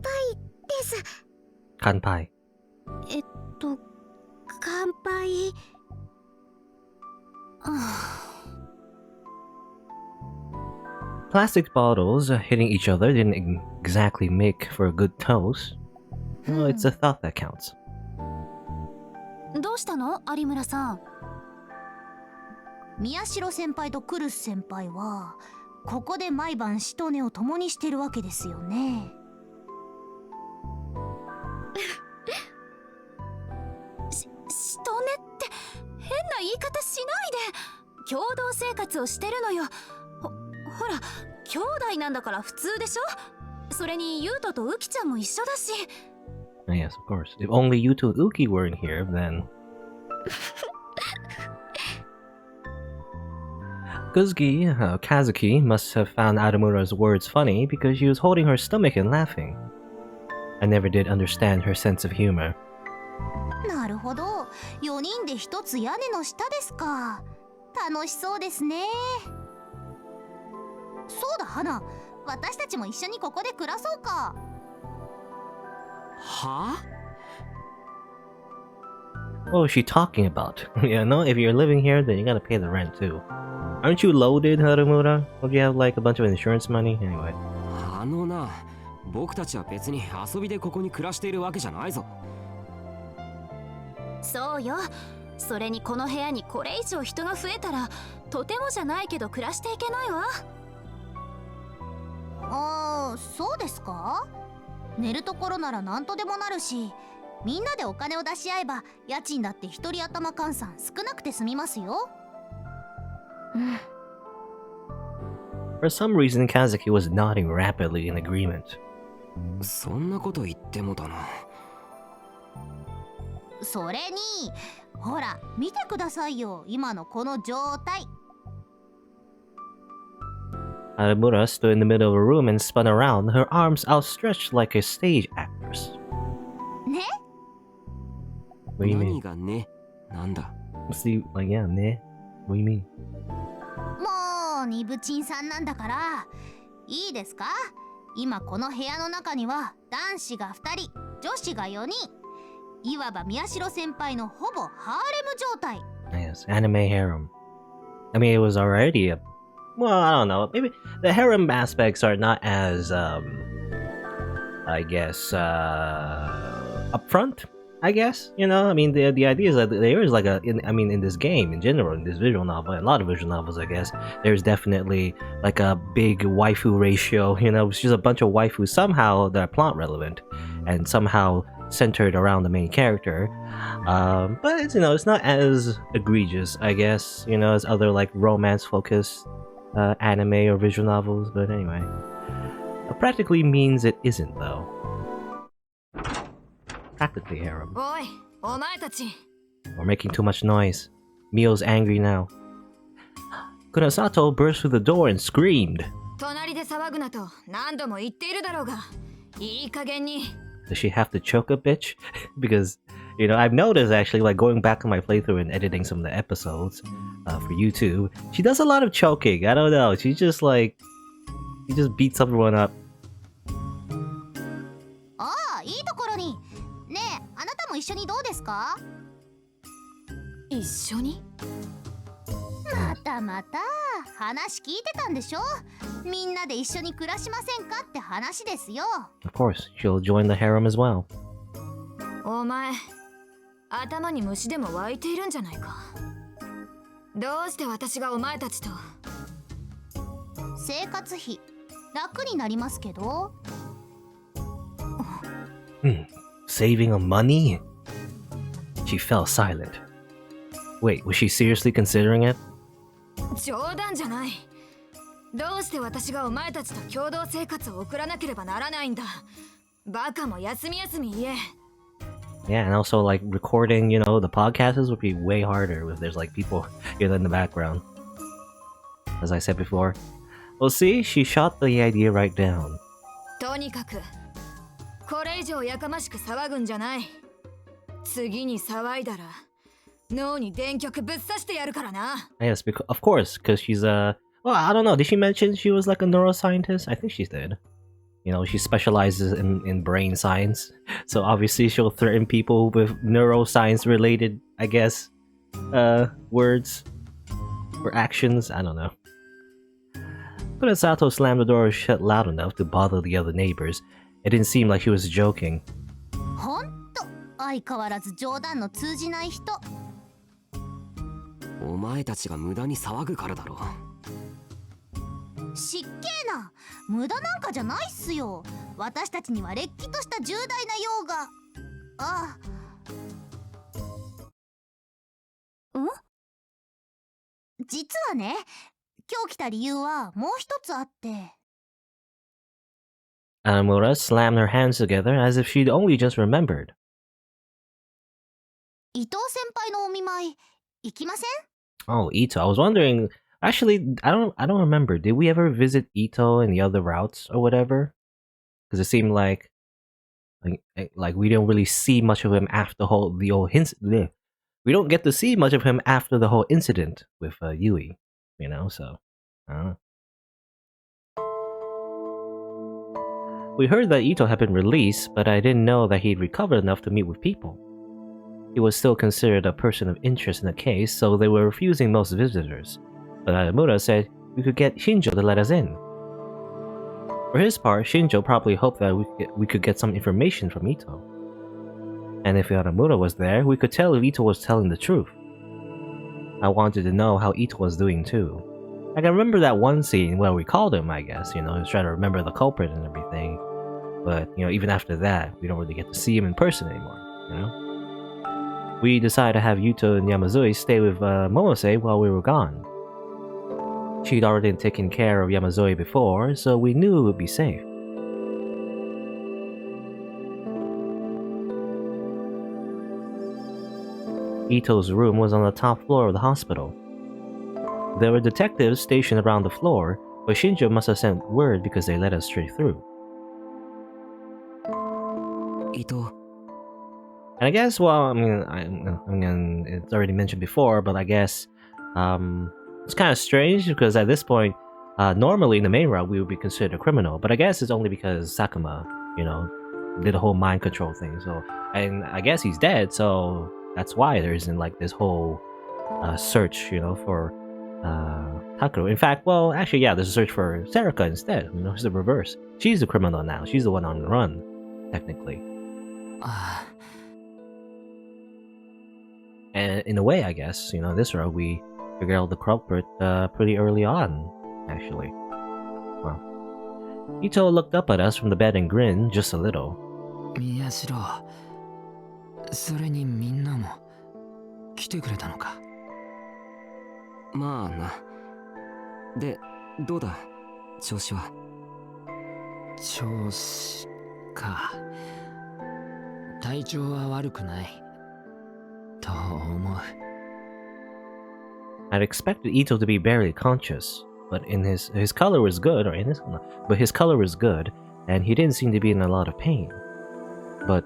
です。乾杯。乾杯。Plastic bottles hitting each other didn't exactly make for a good toast. Well, it's a thought that counts. どうしたの有村さん。宮代先輩とクルス先輩はここで毎晩しとねを共にしてるわけですよね。しとねって変な言い方しないで。共同生活をしてるのよ。ほら兄弟なんだから普通でしょ。それにユウトとウキちゃんも一緒だし。Yes, of course. If only you two Uki weren't here, then... Kazuki must have found Adamura's words funny because she was holding her stomach and laughing. I never did understand her sense of humor. なるほど。4人で一つ屋根の下ですか。楽しそうですね。そうだ、花。私たちも一緒にここで暮らそうか。はWhat was she talking about? You know, if you're living here, then you gotta pay the rent too. Aren't you loaded, Harumura? Don't you have like a bunch of insurance money? Anyway. な、僕たちは別に遊びでここに暮らしているわけじゃないぞ。そうよ。それにこの部屋にこれ以上人が増えたらとてもじゃないけど暮らしていけないわ。そうですか。寝るところなら何とでもなるし、みんなでお金を出し合えば家賃だって一人頭換算少なくて済みますよ。For some reason, Kazuki was nodding rapidly in agreement. そんなこと言ってもだな。それに、ほら、見てくださいよ、今のこの状態。Adamura stood in the middle of a room and spun around, her arms outstretched like a stage actress. ね? What do you mean? 何がね、なんだ。What's the, like, yeah, ne? What do you mean? もう、ニブチンさんなんだから、いいですか？今この部屋の中には男子が2人、女子が4人。いわば宮代先輩のほぼハーレム状態。Yes, anime harem. I mean, it was already a... Well, I don't know. Maybe the harem aspects are not as, I guess, upfront, I guess, you know? I mean, the idea is that there is like in this game, in general, in this visual novel, a lot of visual novels, I guess, there's definitely like a big waifu ratio, you know? It's just a bunch of waifus somehow that are plot relevant and somehow centered around the main character. But it's, you know, it's not as egregious, I guess, you know, as other like romance-focused anime or visual novels, but anyway. It practically means it isn't, though. Practically harem. Oi, お前たち. We're making too much noise. Mio's angry now. Kunasato burst through the door and screamed. 隣で騒ぐなと何度も言っているだろうが、いい加減に。Does she have to choke a bitch? Because, you know, I've noticed actually, like going back on my playthrough and editing some of the episodes for YouTube, she does a lot of choking. I don't know. She just like, she just beats everyone up. ああ、いいところに。ねえ、あなたも一緒にどうですか？一緒に？またまた、話聞いてたんでしょ？みんなで一緒に暮らしませんかって話ですよ。Of course, she'll join the harem as well. お前、頭に虫でも湧いているんじゃないか。どうして私がお前たちと。生活費、楽になりますけど。Saving on money? She fell silent. Wait, was she seriously considering it? 冗談じゃない。どうして私がお前たちと共同生活を送らなければならないんだ。バカも休み休み言え。Yeah, and also like recording, you know, the podcasts would be way harder if there's like people, you know, in the background. As I said before. Well, see, she shot the idea right down. とにかく、これ以上やかましく騒ぐんじゃない。次に騒いだら、脳に電極ぶっ刺してやるからな。Yes, because, of course, because she's a... Well, I don't know. Did she mention she was like a neuroscientist? I think she did. You know, she specializes in brain science, so obviously she'll threaten people with neuroscience related, I guess, words or actions. I don't know. But as Sato slammed the door shut loud enough to bother the other neighbors, it didn't seem like she was joking. ほんと相変わらず冗談の通じない人。お前たちが無駄に騒ぐからだろ。失敬な、無駄なんかじゃないっすよ。私たちにはれっきとした重大な用が。ああ。ん？実はね、今日来た理由はもう一つあって。Anamura slammed her hands together as if she'd only just remembered. 伊藤先輩のお見舞い行きません？ Oh, Ito. I was wondering. Actually, I don't remember. Did we ever visit Ito in the other routes or whatever? Because it seemed like we don't really see much of him after the whole we don't get to see much of him after the whole incident with Yui. You know, so I don't know. We heard that Ito had been released, but I didn't know that he'd recovered enough to meet with people. He was still considered a person of interest in the case, so they were refusing most visitors. But Ayamura said we could get Shinjo to let us in. For his part, Shinjo probably hoped that we could get some information from Ito. And if Ayamura was there, we could tell if Ito was telling the truth. I wanted to know how Ito was doing too. I can remember that one scene where we called him, I guess, you know, he was trying to remember the culprit and everything. But, you know, even after that, we don't really get to see him in person anymore, you know? We decided to have Yuto and Yamazui stay with Momose while we were gone. She'd already taken care of Yamazui before, so we knew it would be safe. Ito's room was on the top floor of the hospital. There were detectives stationed around the floor, but Shinjo must have sent word because they let us straight through. Ito. And I guess, well, I mean, it's already mentioned before, but I guess it's kind of strange because at this point, normally in the main route we would be considered a criminal, but I guess it's only because Sakuma, you know, did the whole mind control thing. So, and I guess he's dead, so that's why there isn't like this whole search, you know, for Takuro. In fact, well, actually, yeah, there's a search for Serika instead. You know, it's the reverse. She's the criminal now. She's the one on the run, technically. And in a way, I guess, you know, this route we figured out the culprit pretty early on, actually. Well, Ito looked up at us from the bed and grinned just a little. Miyashiro, それにみんなも来てくれたのか。まあな。で、どうだ、調子は。調子か。体調は悪くない。と思う。I'd expected Ito to be barely conscious, but his color was good, but his color was good, and he didn't seem to be in a lot of pain. But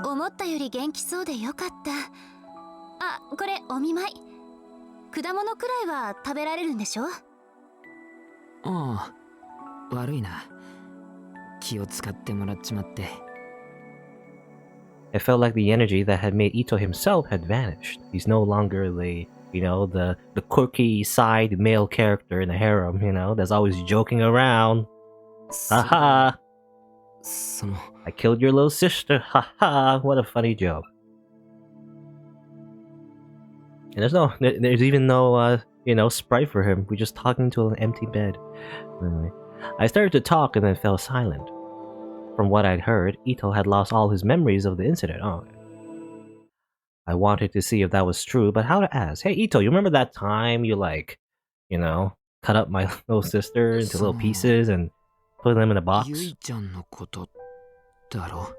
思ったより元気そうでよかった。あ、これお見舞い。果物くらいは食べられるんでしょ？ああ、悪いな。気を使ってもらっちまって。it felt like the energy that had made Ito himself had vanished. He's no longer the, you know, the quirky side male character in the harem, you know, that's always joking around. Haha! I killed your little sister. Haha! What a funny joke. And there's even no, you know, sprite for him. We're just talking to an empty bed. Anyway, I started to talk and then fell silent. From what I'd heard, Ito had lost all his memories of the incident. Oh, I wanted to see if that was true, but how to ask? Hey, Ito, you remember that time you, like, you know, cut up my little sister into little pieces and put them in a box? Yui-chan no koto daro?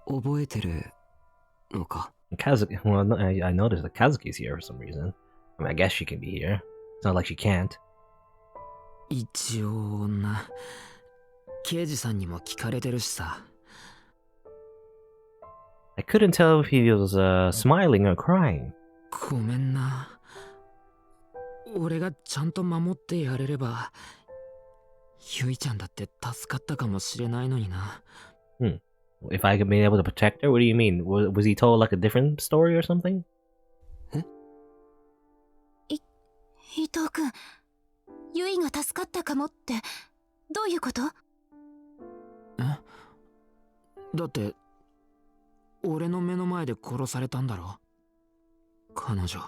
覚えてるのか? Well, no, I noticed that Kazuki's here for some reason. I mean, I guess she can be here. It's not like she can't. 一応な、刑事さんにも聞かれてるしさ。I couldn't tell if he was smiling or crying. ごめんな。俺がちゃんと守ってやれればゆいちゃんだって助かったかもしれないのにな。If I had been able to protect her? What do you mean? Was he told like a different story or something? 伊藤君、ゆいが助かったかもってどういうこと？だって俺の目の前で殺されたんだろ彼女。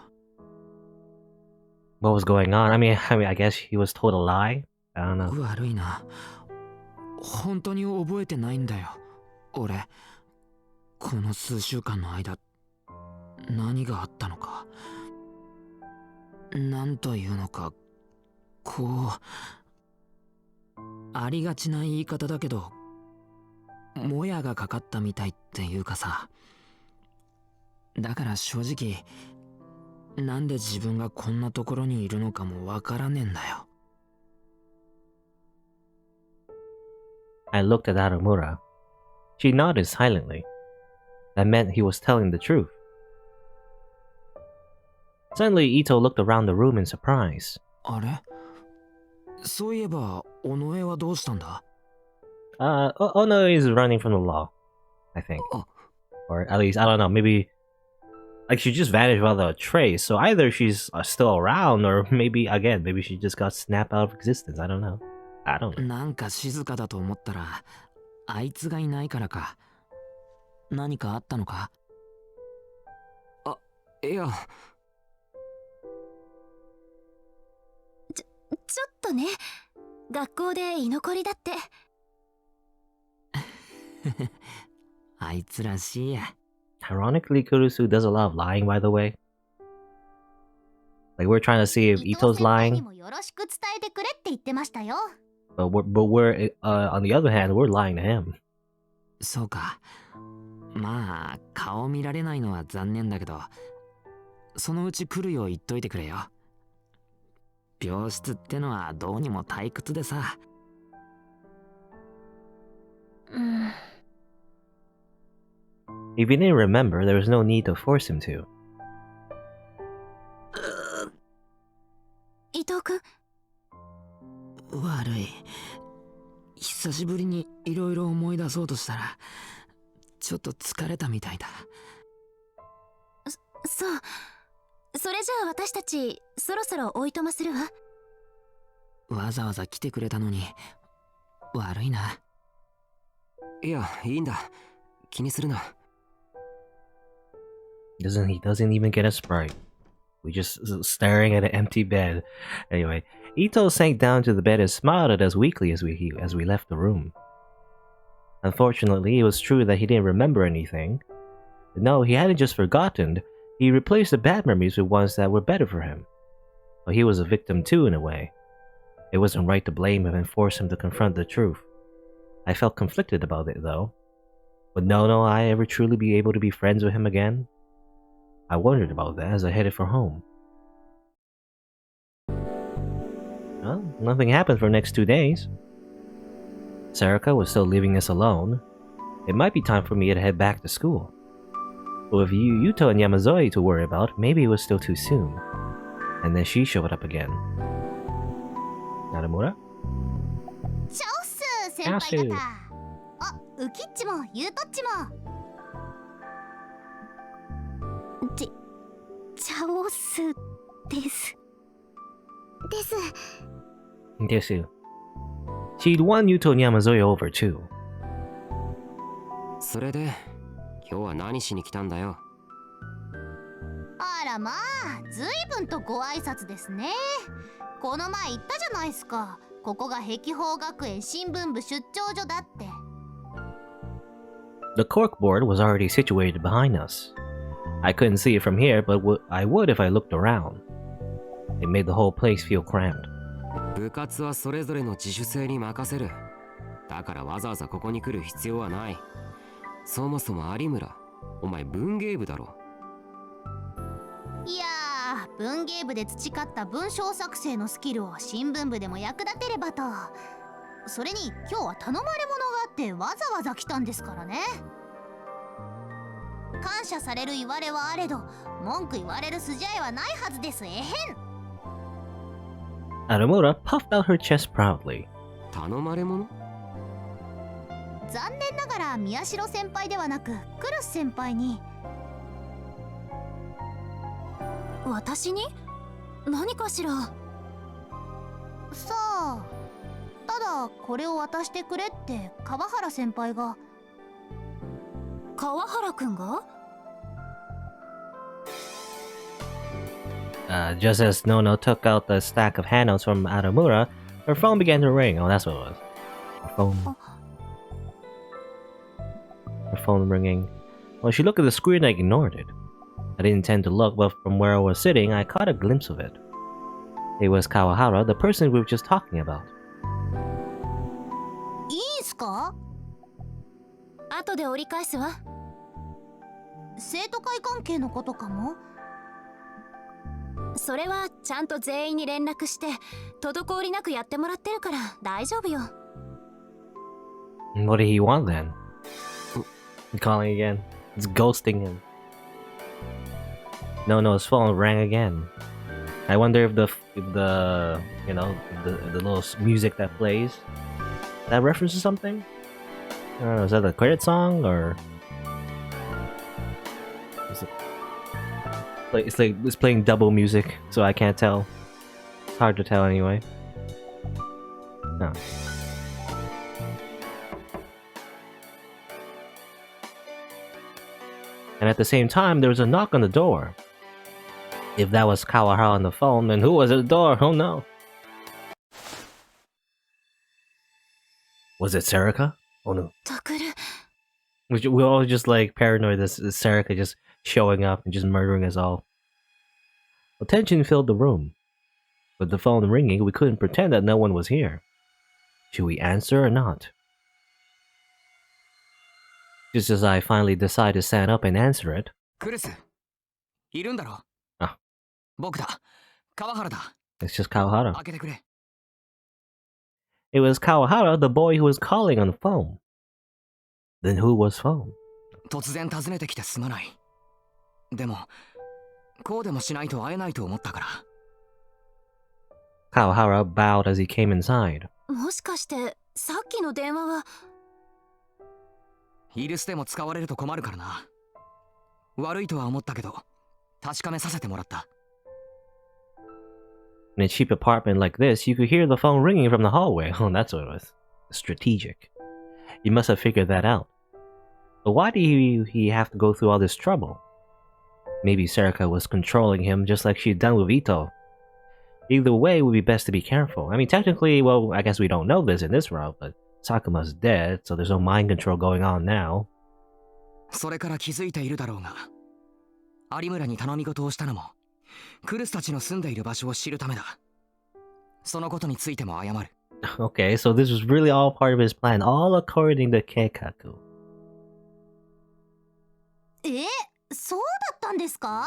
What was going on? I mean, I guess he was told a lie? I don't know. 悪いな。本当に覚えてないんだよ。俺、この数週間の間、何があったのか。なんというのか、こう、ありがちな言い方だけど、もやがかかったみたいっていうかさ。だから正直、なんで自分がこんなところにいるのかもわからねえんだよ。I looked at Arumura. She nodded silently. That meant he was telling the truth. Suddenly, Ito looked around the room in surprise. あれ？そういえば、尾上はどうしたんだ？ Ono is running from the law, I think. Or at least, I don't know, maybe... Like, she just vanished without a trace, so either she's still around, or maybe, again, maybe she just got snapped out of existence. I don't know. なんか静かだと思ったら、あいつがいないからか。何かあったのか？いや。ちょっとね。学校で居残りだって。あいつらしいや。Ironically, Kurusu does a lot of lying, by the way. Like, we're trying to see if Ito's lying. But we're on the other hand, we're lying to him. そうか。まあ、顔見られないのは残念だけど、そのうち来るよう言っといてくれよ。病室ってのはどうにも退屈でさ。If he didn't remember, there was no need to force him to. 伊藤君。悪い。久しぶりにいろいろ思い出そうとしたら、ちょっと疲れたみたいだ。そう。それじゃあ私たち、そろそろおいとまするわ。わざわざ来てくれたのに、悪いな。いや、いいんだ。気にするな。He doesn't even get a sprite. We just staring at an empty bed. Anyway, Ito sank down to the bed and smiled at us weakly as we left the room. Unfortunately, it was true that he didn't remember anything. But no, he hadn't just forgotten. He replaced the bad memories with ones that were better for him. But he was a victim too, in a way. It wasn't right to blame him and force him to confront the truth. I felt conflicted about it, though. Would Nono I ever truly be able to be friends with him again? I wondered about that as I headed for home. Well, nothing happened for the next 2 days. Sarika was still leaving us alone. It might be time for me to head back to school. But with Yuto and Yamazoi to worry about, maybe it was still too soon. And then she showed up again. Naramura? チャオス先輩方。あ、ウキッチもユートッチも。チャオスです。Desu. She'd won Yuto and Yamazoi over too. それで、今日は何しに来たんだよ。あらまあ、随分とご挨拶ですね。この前言ったじゃないですか。ここが碧峰学園新聞部出張所だって。The corkboard was already situated behind us. I couldn't see it from here, but I would if I looked around. It made the whole place feel cramped. 部活はそれぞれの自主性に任せる。だからわざわざここに来る必要はない。そもそも有村、お前文芸部だろ。いやー、文芸部で培った文章作成のスキルを新聞部でも役立てればと。それに今日は頼まれ物があってわざわざ来たんですからね。感謝される言われはあれど、文句言われる筋合いはないはずです。Aramura puffed out her chest proudly. 頼まれ物？残念ながら宮代先輩ではなくクルス先輩に。私に？何かしら。さあ、ただこれを渡してくれって川原先輩が。川原くんがJust as Nono took out the stack of handouts from Aramura, her phone began to ring. Oh, that's what it was. Her phone ringing. Well, she looked at the screen and ignored it. I didn't intend to look, but from where I was sitting, I caught a glimpse of it. It was Kawahara, the person we were just talking about. いいんすか？後で折り返すわ。生徒会関係のことかも？それはちゃんと全員に連絡して滞りなくやってもらってるから大丈夫よ。What did he want then? Calling again. It's ghosting him. Nono's phone rang again. I wonder if the little music that plays, that references something? I don't know, is that a credit song or is it it's playing double music, so I can't tell. It's hard to tell anyway. No. And at the same time, there was a knock on the door. If that was Kawahara on the phone, then who was at the door? Oh no. Was it Sarika? Oh no. We're all just like paranoid that Sarika just showing up and just murdering us all. Well, tension filled the room. With the phone ringing, we couldn't pretend that no one was here. Should we answer or not? Just as I finally decided to stand up and answer it. Ah. It's just Kawahara. It was Kawahara, the boy who was calling on the phone. Then who was phone? 突然訪ねてきてすまない。でも、こうでもしないと会えないと思ったから。Kawahara bowed as he came inside. もしかしてさっきの電話は。イルスでも使われると困るからな。悪いとは思ったけど、確かめさせてもらった。In a cheap apartment like this, you could hear the phone ringing from the hallway. Oh, that's what it was. Strategic. You must have figured that out. But why did he have to go through all this trouble? Maybe Sarika was controlling him just like she'd done with Ito. Either way, it would be best to be careful. I mean, technically, well, I guess we don't know this in this route, but Sakuma's dead, so there's no mind control going on now. それから気づいているだろうが、有村に頼み事をしたのも、クルスたちの住んでいる場所を知るためだ。そのことについても謝る。Okay, so this was really all part of his plan, all according to Keikaku. そうだったんですか？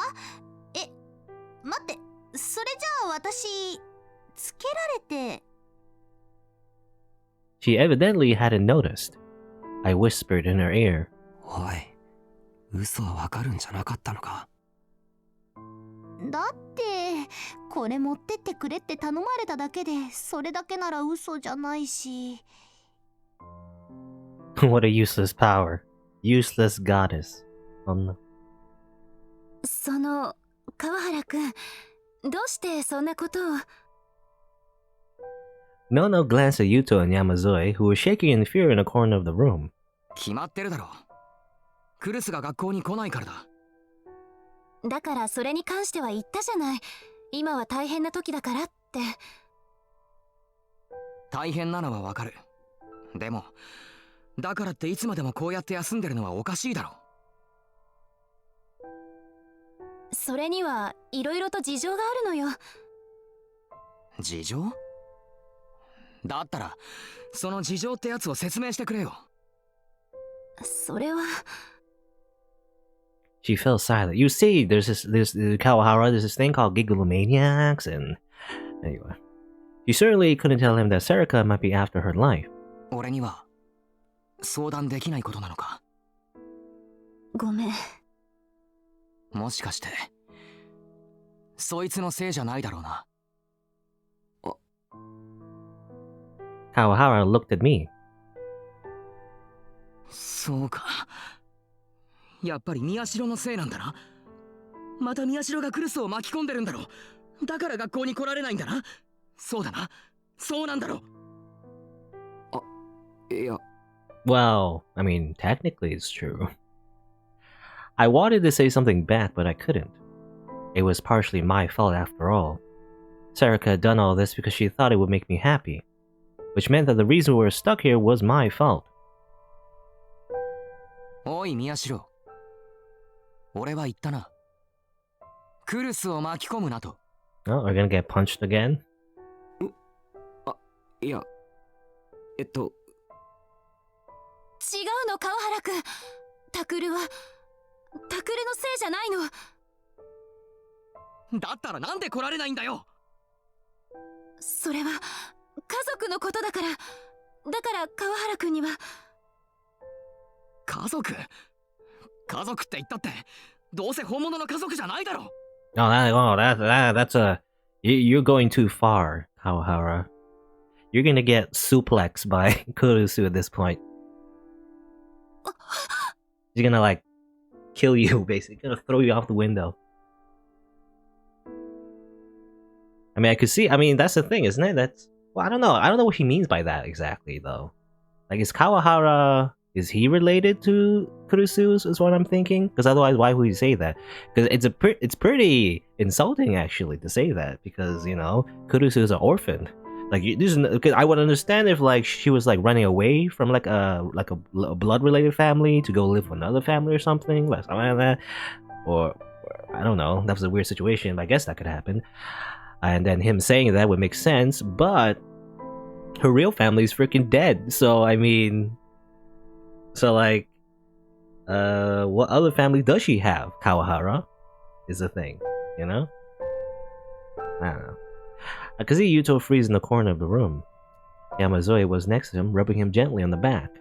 待って、それじゃあ私、つけられて。She evidently hadn't noticed. I whispered in her ear. おい、嘘はわかるんじゃなかったのか？だって、これ持ってってくれって頼まれただけで、それだけなら嘘じゃないし。What a useless power. Useless goddess. Oh no. その、川原くん、どうしてそんなことを。Nono glanced at Yuto and Yamazue, who were shaking in fear in a corner of the room. 決まってるだろ。クルスが学校に来ないからだ。だからそれに関しては言ったじゃない。今は大変な時だからって。大変なのはわかる。でも、だからっていつまでもこうやって休んでるのはおかしいだろ。それにはいろいろと事情があるのよ。事情？だったら、その事情ってやつを説明してくれよ。それは。She fell silent. You see, there's Kawahara, there's this thing called Gigglomaniacs, and anyway. She certainly couldn't tell him that Sarika might be after her life. 俺には相談できないことなのか？ごめん。もしかして、そいつのせいじゃないだろうな。Kawahara looked at me. そうか。やっぱり宮代のせいなんだな。また宮代がクルスを巻き込んでるんだろ。だから学校に来られないんだな。そうだな。そうなんだろ。あ、いや。Well, I mean, technically it's true. I wanted to say something back, but I couldn't. It was partially my fault after all. Sarika had done all this because she thought it would make me happy, which meant that the reason we were stuck here was my fault. おい宮代。俺は言ったな。クルスを巻き込むなと。Oh, we're gonna get punched again? あ、いや。違うの川原くん。タクルのせいじゃないの。だったらなんで来られないんだよ。それは家族のことだから。だから川原くんには。家族って言ったってどうせ本物の家族じゃないだろ。That's a... You're going too far, Kawahara. You're gonna get suplexed by Kurusu at this point. She's gonna, like, kill you, basically. Gonna throw you off the window. I mean, I could see... I mean, that's the thing, isn't it? That's... Well, I don't know. I don't know what he means by that, exactly, though. Like, is Kawahara... Is he related to Kurusu, is what I'm thinking? Because otherwise, why would he say that? Because it's pretty insulting, actually, to say that. Because, you know, Kurusu is an orphan. Like, because I would understand if, like, she was, like, running away from, like a blood-related family to go live with another family or something like that. Or, I don't know. That was a weird situation, but I guess that could happen. And then him saying that would make sense, but her real family is freaking dead. So, I mean... So, like, what other family does she have? Kawahara is the thing, you know? I don't know. I could see Yuto freeze in the corner of the room. Yamazoe was next to him, rubbing him gently on the back.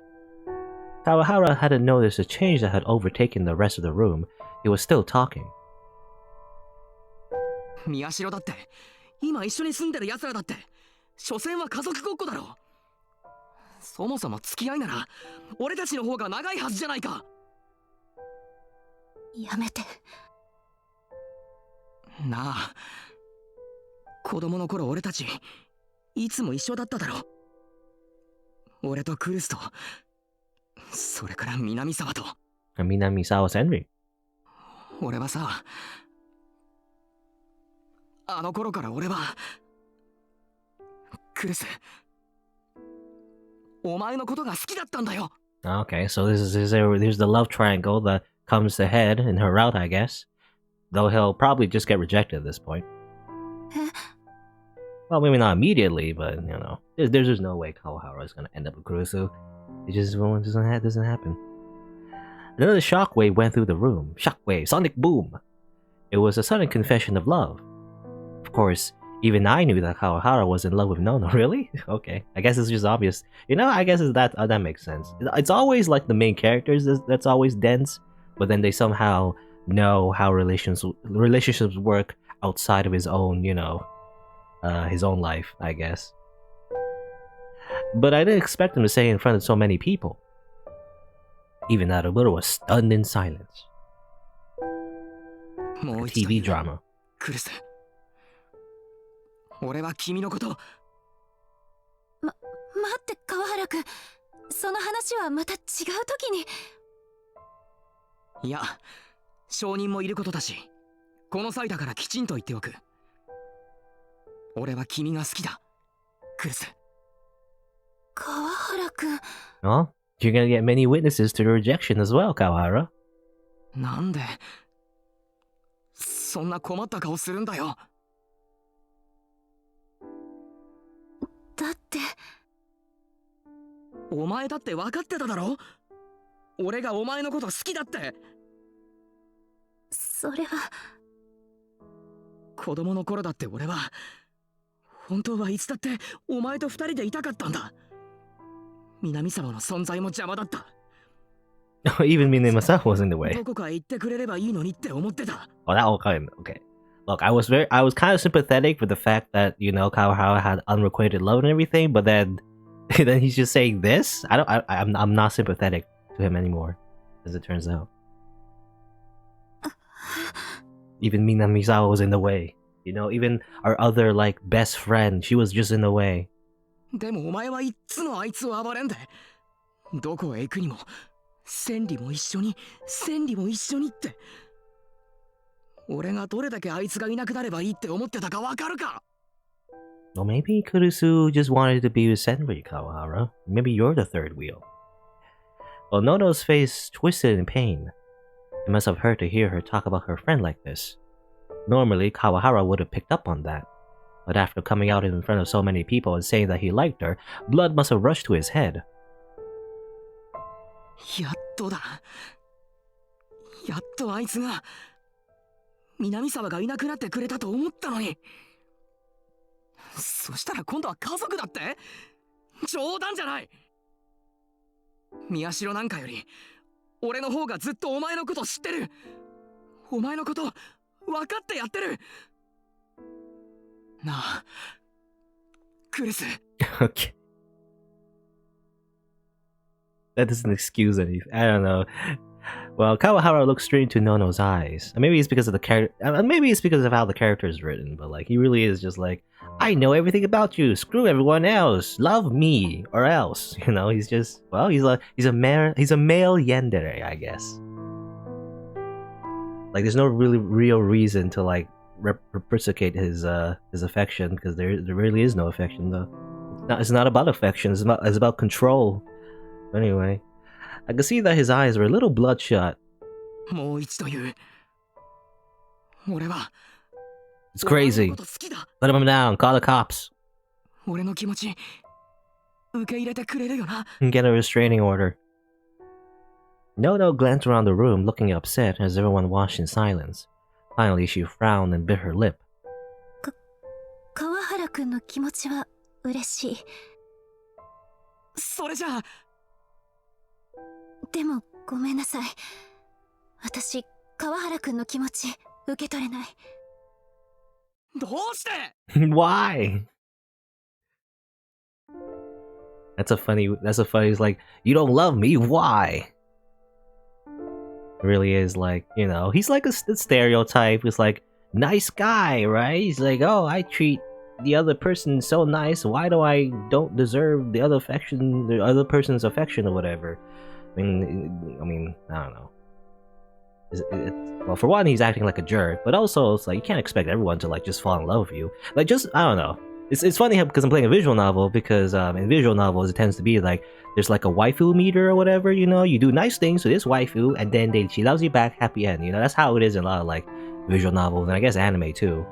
Kawahara hadn't noticed a change that had overtaken the rest of the room. He was still talking. 宮代だって、今一緒に住んでる奴らだって、所詮は家族ごっこだろ。そもそも付き合いなら俺たちの方が長いはずじゃないか。やめて。なあ、子供の頃俺たちいつも一緒だっただろ。俺とクルスと、それから南沢と。南沢Henry。俺はさ、あの頃から俺はクルス、お前のことが好きだったんだよ。Okay, so there's the love triangle that comes ahead in her route, I guess. Though he'll probably just get rejected at this point. Well, maybe not immediately, but, you know, there's just no way Kawahara is gonna end up with Kurusu. It just doesn't happen. Another shockwave went through the room. Shockwave, sonic boom! It was a sudden confession of love. Of course, even I knew that Kawahara was in love with Nono. Really? Okay. I guess it's just obvious. You know, I guess that makes sense. It's always like the main characters that's always dense, but then they somehow know how relationships work outside of his own, you know, his own life, I guess. But I didn't expect him to say it in front of so many people. Even Naruto was stunned in silence. A TV drama. 俺は君のこと。待って川原くん、その話はまた違う時に。いや、証人もいることだし、この際だからきちんと言っておく。俺は君が好きだ、クルス。川原くん。Oh, you're gonna get many witnesses to the rejection as well, Kawahara. なんで、そんな困った顔するんだよ。だって。お前だって分かってただろ？俺がお前のこと好きだって。それは。子供の頃だって俺は、本当はいつだってお前と二人でいたかったんだ。南様の存在も邪魔だった。Even Minamasa was in the way. どこか行ってくれればいいのにって思ってた。Oh, that all kind of, okay. Look, I was kind of sympathetic with the fact that, you know, Kawahara had unrequited love and everything, but then then he's just saying this. I'm not sympathetic to him anymore, as it turns out. Even Minamizawa was in the way. You know, even our other like best friend, she was just in the way. でもお前はいっつもあいつを暴れんで、どこへ行くにも千里も一緒に千里も一緒にって。俺がどれだけあいつがいなくなればいいって思ってたかわかるか。 Well, maybe Kurisu just wanted to be with Senri, Kawahara. Maybe you're the third wheel. Well, Nono's face twisted in pain. It must have hurt to hear her talk about her friend like this. Normally, Kawahara would have picked up on that. But after coming out in front of so many people and saying that he liked her, blood must have rushed to his head. やっとだ。やっとあいつが南沢がいなくなってくれたと思ったのに。そしたら今度は家族だって？冗談じゃない。宮代なんかより俺の方がずっとお前のこと知ってる。お前のこと分かってやってる。なあ、クリス。Okay. That doesn't excuse anything. I don't know. Well, Kawahara looks straight into Nono's eyes. And maybe it's because of the character. Maybe it's because of how the character is written. But like, he really is just like, I know everything about you. Screw everyone else. Love me or else. You know, he's just he's a male yandere, I guess. Like, there's no really real reason to like reciprocate his affection, because there really is no affection though. It's not about affection. It's about control. Anyway, I could see that his eyes were a little bloodshot. It's crazy. Let him down. Call the cops. And get a restraining order. Nono glanced around the room, looking upset as everyone watched in silence. Finally, she frowned and bit her lip. 川原くんの気持ちは嬉しい。それじゃあ。でもごめんなさい。私、川原くんの気持ち受け取れない。どうして？ Why? That's a funny. It's like, you don't love me. Why? It really is like, you know, he's like a stereotype. He's like, nice guy, right? He's like, oh, I treat the other person so nice. Why do I don't deserve the other person's affection or whatever? I mean, I don't know. Well, for one, he's acting like a jerk, but also it's like you can't expect everyone to like just fall in love with you. Like, just I don't know. It's funny because I'm playing a visual novel, because in visual novels it tends to be like there's like a waifu meter or whatever, you know, you do nice things to this waifu and then she loves you back, happy end, you know. That's how it is in a lot of like visual novels, and I guess anime too.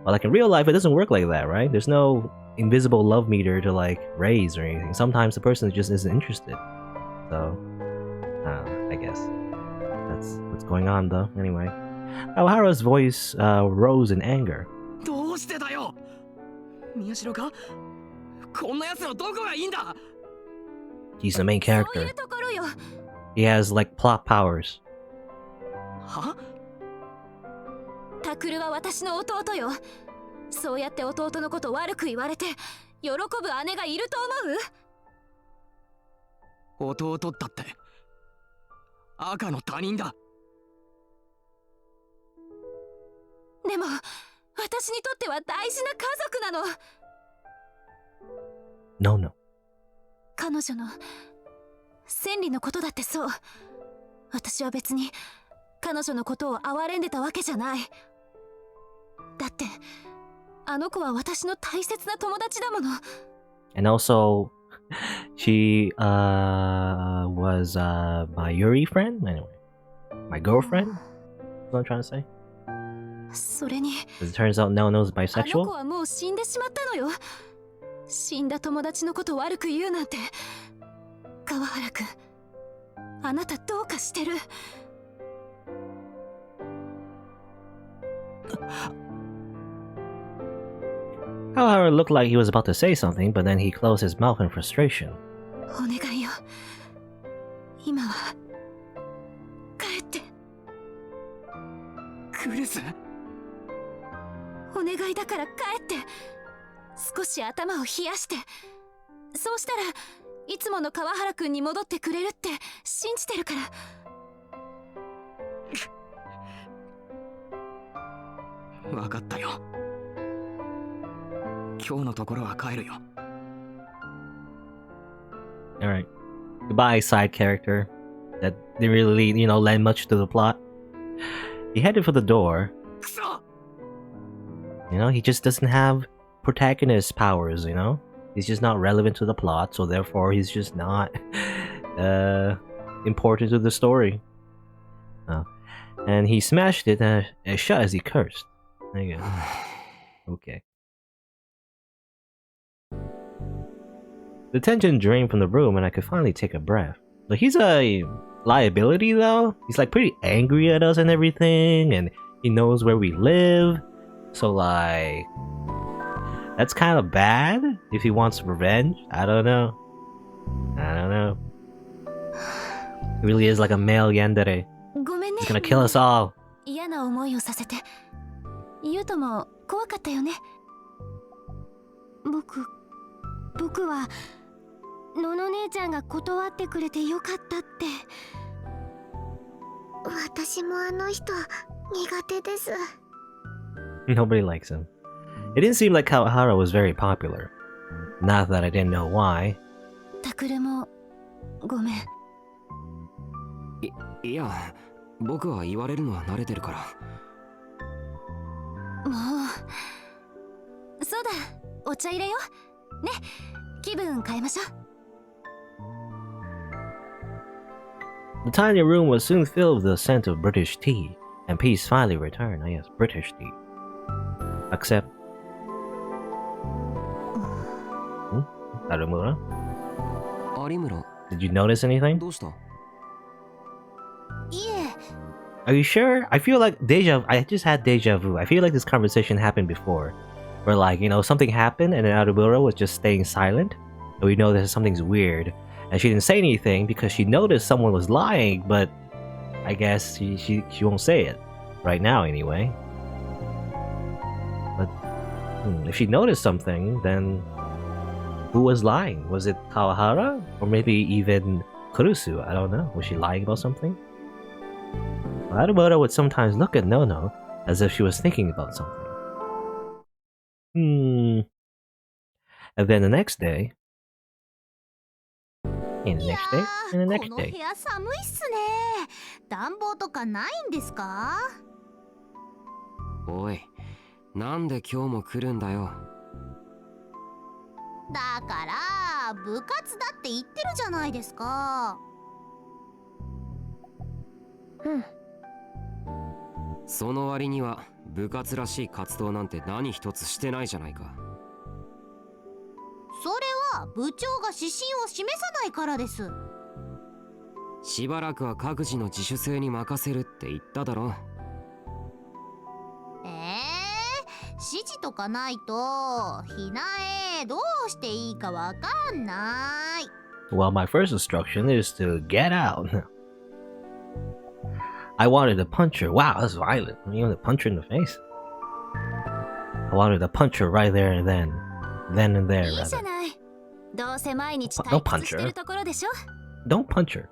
But like in real life it doesn't work like that, right? There's no invisible love meter to like raise or anything. Sometimes the person just isn't interested. So I guess that's what's going on though. Anyway, Kawahara's voice rose in anger. He's the main character. He has like plot powers. Huh? タクルは私の弟よ。そうやって弟のこと悪く言われて喜ぶ姉がいると思う？弟だって赤の他人だ。でも私にとっては大事な家族なの。Nono. 彼女の千里のことだってそう。私は別に彼女のことを憐れんでたわけじゃない。だってあの子は私の大切な友達だもの。And also, she was my Yuri friend. Anyway, my girlfriend. That's what I'm trying to say. それに As it turns out, Nono's あの子 bisexual. はもう死んでしまったのよ。死んだ友達のこと悪く言うなんて。川原くん、あなたどうかしてる。Kawahara looked like he was about to say something, but then he closed his mouth in frustration. お願いよ。今は帰って。クリス。お願いだから帰って。少し頭を冷やして。そうしたらいつもの川原くんに戻ってくれるって信じてるから。分かったよ。今日のところは帰るよ。Alright. Goodbye, side character. That didn't really, lend much to the plot. He headed for the door. He just doesn't have protagonist powers, He's just not relevant to the plot, so therefore he's just not important to the story. And he smashed it shut as he cursed. There you go. Okay. The tension drained from the room and I could finally take a breath. But he's a liability though. He's like pretty angry at us and everything, and he knows where we live. So like, that's kind of bad if he wants revenge. I don't know. He really is like a male yandere. ごめんね。 He's gonna kill us all. 嫌な思いをさせて。ゆうとも怖かったよね。僕はのの姉ちゃんが断ってくれてよかったって。私もあの人苦手です。 Nobody likes him. It didn't seem like Kawahara was very popular. Not that I didn't know why. タクルもごめん。いや、僕は言われるのは慣れてるから。もう、そうだ、お茶入れよ。ね、気分変えましょう。 The tiny room was soon filled with the scent of British tea, and peace finally returned. Oh yes, British tea. Except... Arumura? 有村、 Did you notice anything? どうした？いえ。 Are you sure? I feel like I just had deja vu. I feel like this conversation happened before. Where like, something happened and then Arumura was just staying silent. And we know that something's weird. And she didn't say anything because she noticed someone was lying, but I guess she won't say it. Right now, anyway. But if she noticed something, then who was lying? Was it Kawahara? Or maybe even Kurusu? I don't know. Was she lying about something? Arumura would sometimes look at Nono as if she was thinking about something. And then the next day... And the next day, and the next この day. 部屋寒いっすね。暖房とかないんですか？おい、なんで今日も来るんだよ。だから部活だって言ってるじゃないですか。その割には部活らしい活動なんて何一つしてないじゃないか。それは部長が指針を示さないからです。しばらくは各自の自主性に任せるって言っただろ。指示とかないとひなえどうしていいかわかんない。 Well, my first instruction is to get out. I wanted to punch her. Wow, that's violent. You want to punch her in the face? I wanted to punch her right there and then. Then and there, いいじゃ rather. ない。どうせ毎日 Don't 退 punch 屈してるところでしょ。 Don't punch her.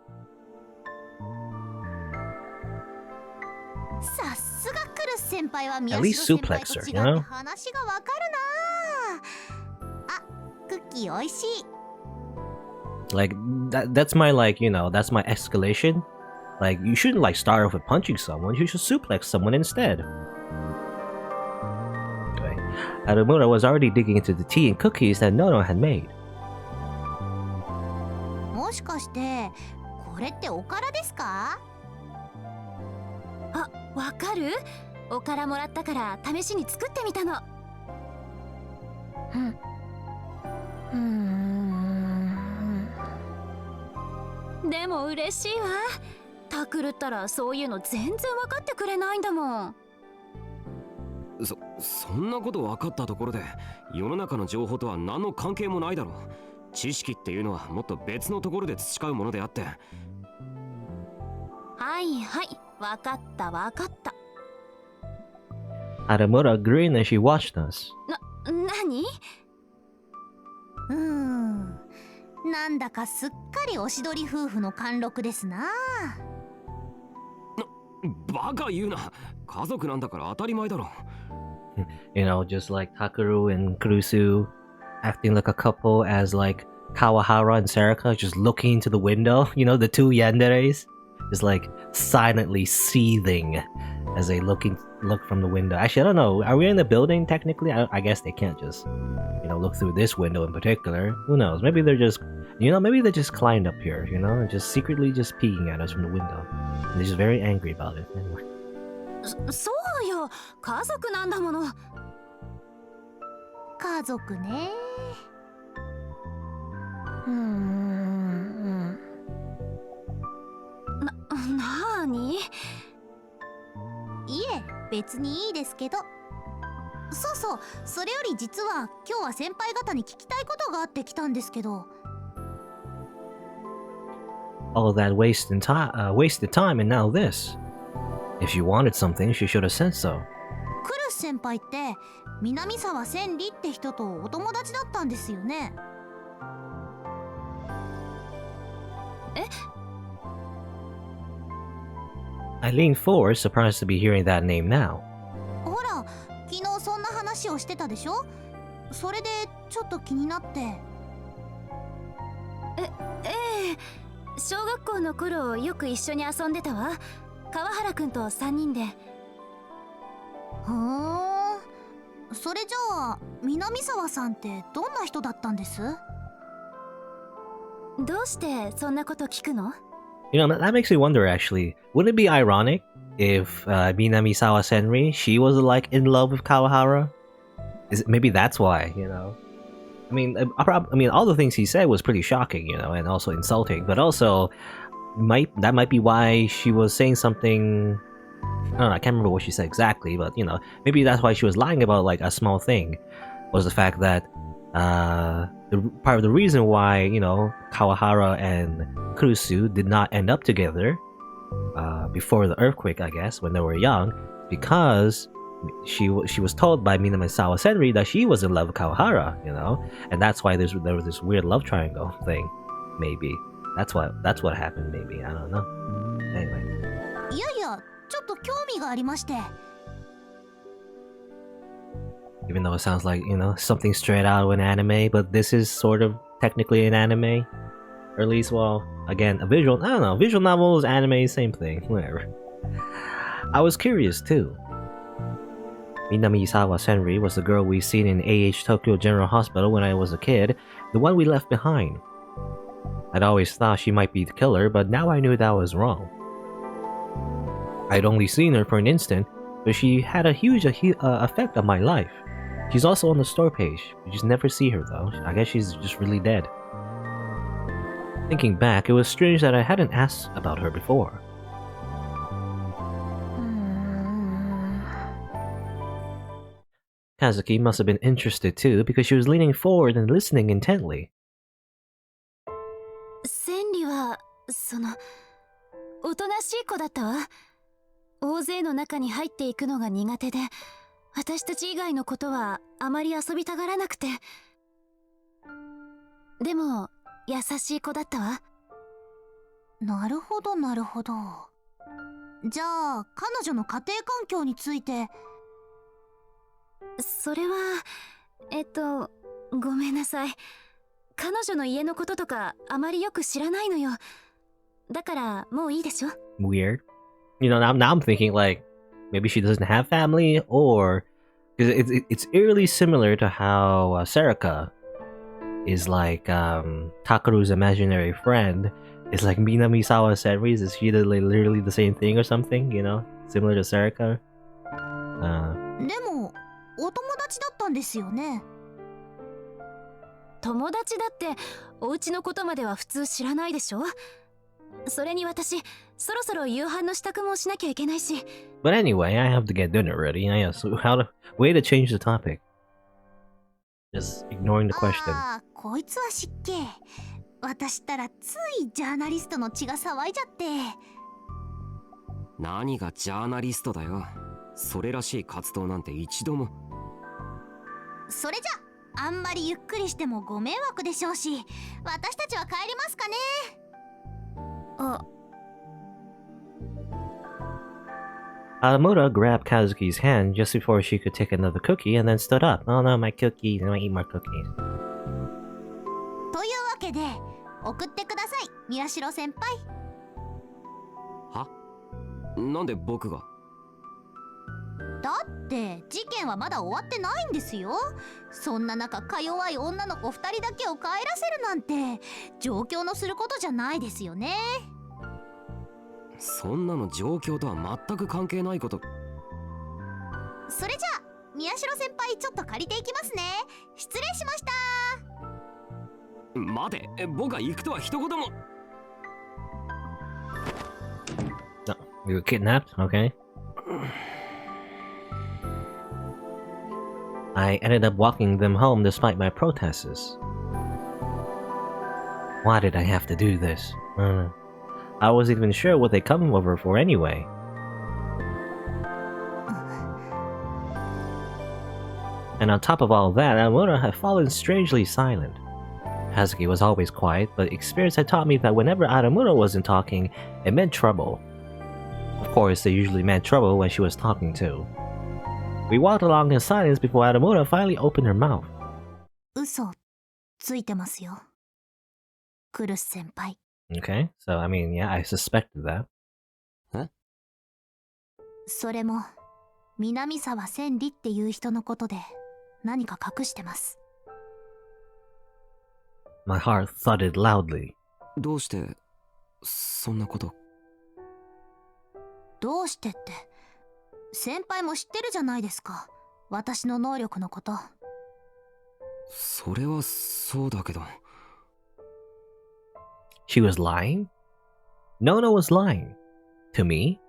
さすがクルス先輩は宮 At 代 least 先輩 suplex と her, 違 you って know? 話がわかるな。あ、クッキーおいしい。 Like, that's my, that's my escalation. Like, you shouldn't, start off with punching someone. You should suplex someone instead. Anyway, Arumura was already digging into the tea and cookies that Nono had made. もしかしてこれっておからですか？あ、わかる？おからもらったから試しに作ってみたの。でも嬉しいわ。タクルったらそういうの全然分かってくれないんだもん。そんなこと分かったところで世の中の情報とは何の関係もないだろう。知識っていうのはもっと別のところで培うものであって。はいはい、分かった分かった。 Arumura grinned as she watched us. 何？なんだかすっかりおしどり夫婦の貫禄ですな。バカ言うな。家族なんだから当たり前だろ。You know, just like Takeru and Kurusu acting like a couple as like Kawahara and Saraka just looking into the window, you know, the two yanderes just like silently seething as they look from the window. Actually, I don't know, are we in the building technically? I guess they can't just, you know, look through this window in particular. Who knows? Maybe they're just, you know, maybe they just climbed up here, you know, and just secretly just peeking at us from the window. And they're just very angry about it. Anyway. そうよ、家族なんだもの。家族ね。なーに？いえ、別にいいですけど。そうそう、それより実は今日は先輩方に聞きたいことがあって来たんですけど。All that wasted time and now this. If you wanted something, she should have said so. クルス先輩って南沢千里って人とお友達だったんですよね。え？ I leaned forward, surprised to be hearing that name now. ほら、昨日そんな話をしてたでしょ。それでちょっと気になって。ええ、小学校の頃よく一緒に遊んでたわ。川原くんと3人で。ふーん、それじゃあ南沢さんってどんな人だったんです？どうしてそんなこと聞くの？ You know, that makes me wonder actually. Wouldn't it be ironic if Minamisawa Senri, she was like in love with Kawahara? Maybe that's why, you know? I mean, all the things he said was pretty shocking, you know, and also insulting, but also that might be why she was saying something. I don't know, I can't remember what she said exactly, but you know, maybe that's why she was lying about like a small thing, was the fact that part of the reason why, you know, Kawahara and Kurusu did not end up together before the earthquake, I guess, when they were young, because she was told by Minamisawa Senri that she was in love with Kawahara, you know, and that's why there was this weird love triangle thing. Maybe that's what happened. Maybe, I don't know. Anyway. いやいや、ちょっと興味がありまして。Even though it sounds like, you know, something straight out of an anime, but this is sort of technically an anime. Or at least, well, again, I don't know, visual novels, anime, same thing, whatever. I was curious too. Minamisawa Senri was the girl we seen in AH Tokyo General Hospital when I was a kid, the one we left behind. I'd always thought she might be the killer, but now I knew that was wrong. I'd only seen her for an instant, but she had a huge effect on my life. She's also on the store page. We just never see her though. I guess she's just really dead. Thinking back, it was strange that I hadn't asked about her before. Kazuki must have been interested too, because she was leaning forward and listening intently. 千里はおとなしい子だったわ。大勢の中に入っていくのが苦手で、私たち以外のことはあまり遊びたがらなくて。でも優しい子だったわ。なるほどなるほど。じゃあ彼女の家庭環境について。それはごめんなさい。彼女の家のこととかあまりよく知らないのよ。だからもういいでしょ。 Weird. You know, now I'm thinking like maybe she doesn't have family, or because it's eerily similar to how Saraka is like Takeru's imaginary friend. It's like Minamisawa Senri's. Is she literally the same thing or something? You know, similar to Saraka. でもお友達だったんですよね。友達だってお家のことまでは普通知らないでしょ。それに私そろそろ夕飯の支度もしなきゃいけないし。But anyway, I have to get dinner ready. So way to change the topic. Just ignoring the question. ああ、こいつは失敬。私ったらついジャーナリストの血が騒いじゃって。何がジャーナリストだよ。それらしい活動なんて一度も。それじゃあんまりゆっくりしてもご迷惑でしょうし、私たちは帰りますかね。あ、Aramura grabbed Kazuki's hand just before she could take another cookie and then stood up. Oh no, my cookies. I want to eat more cookies. というわけで送ってください、宮代先輩。は？なんで僕が？だって事件はまだ終わってないんですよ。そんな中か弱い女の子2人だけを帰らせるなんて状況のすることじゃないですよね。そんなの状況とは全く関係ないこと。それじゃあ宮代先輩ちょっと借りていきますね。失礼しました。待て、僕が行くとは一言も。No, you were kidnapped? Okay. I ended up walking them home despite my protests. Why did I have to do this? I wasn't even sure what they come over for anyway. And on top of all that, Amura had fallen strangely silent. Hazuki was always quiet, but experience had taught me that whenever Aramura wasn't talking, it meant trouble. Of course, it usually meant trouble when she was talking too. We walked along in silence before Aramura finally opened her mouth. 嘘ついてますよ、クルス先輩。 Okay, so I mean, yeah, I suspected that. それも南沢千里っていう人のことで何か隠してます。 My heart thudded loudly. どうしてそんなこと？どうしてって先輩も知ってるじゃないですか、私の能力のこと。それはそうだけど。She was lying? Nono was lying. To me?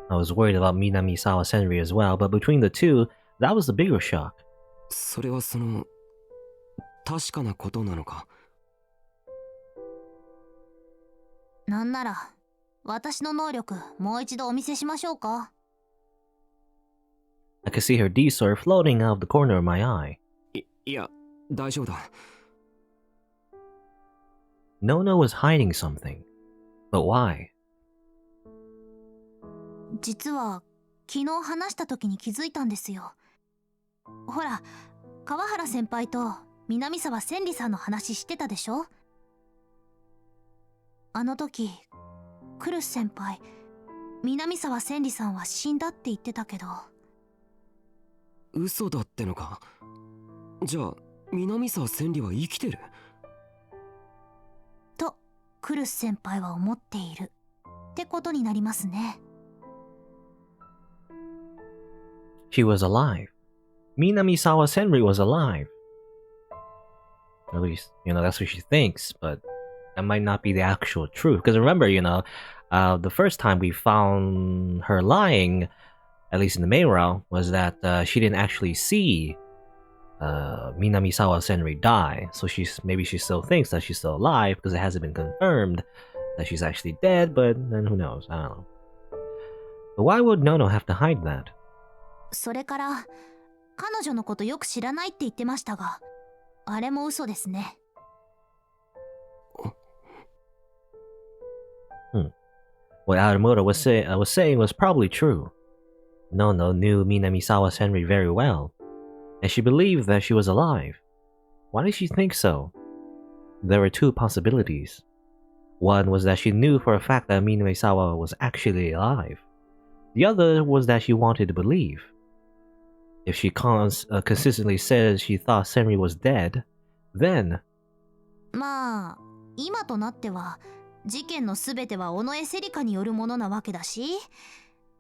I was worried about Minamisawa Senri as well, but between the two, that was the bigger shock. それはその確かなことなのか？なんなら私の能力もう一度お見せしましょうか。 I could see her D-sword floating out of the corner of my eye. いや、大丈夫だ。Nono was hiding something. But why? 実は昨日話した時に気づいたんですよ。ほら、川原先輩と南沢千里さんの話してたでしょ。あの時クルス先輩、南沢千里さんは死んだって言ってたけど。嘘だってのか？じゃあ南沢千里は生きてる？とクルス先輩は思っているってことになりますね。 She was alive. Minamisawa Senri was alive. At least, that's what she thinks, but that might not be the actual truth. Because remember, the first time we found her lying, at least in the main route, was that she didn't actually see Minamisawa Senri die. So maybe she still thinks that she's still alive because it hasn't been confirmed that she's actually dead, but then who knows? I don't know. But why would Nono have to hide that? それから彼女のことよく知らないって言ってましたが、あれも嘘ですね。 What Aramura was saying was probably true. Nono knew Minamisawa Senri very well, and she believed that she was alive. Why did she think so? There were two possibilities. One was that she knew for a fact that Minamisawa was actually alive. The other was that she wanted to believe. If she consistently said she thought Senri was dead, then... まあ今となっては事件のすべては尾上セリカによるものなわけだし、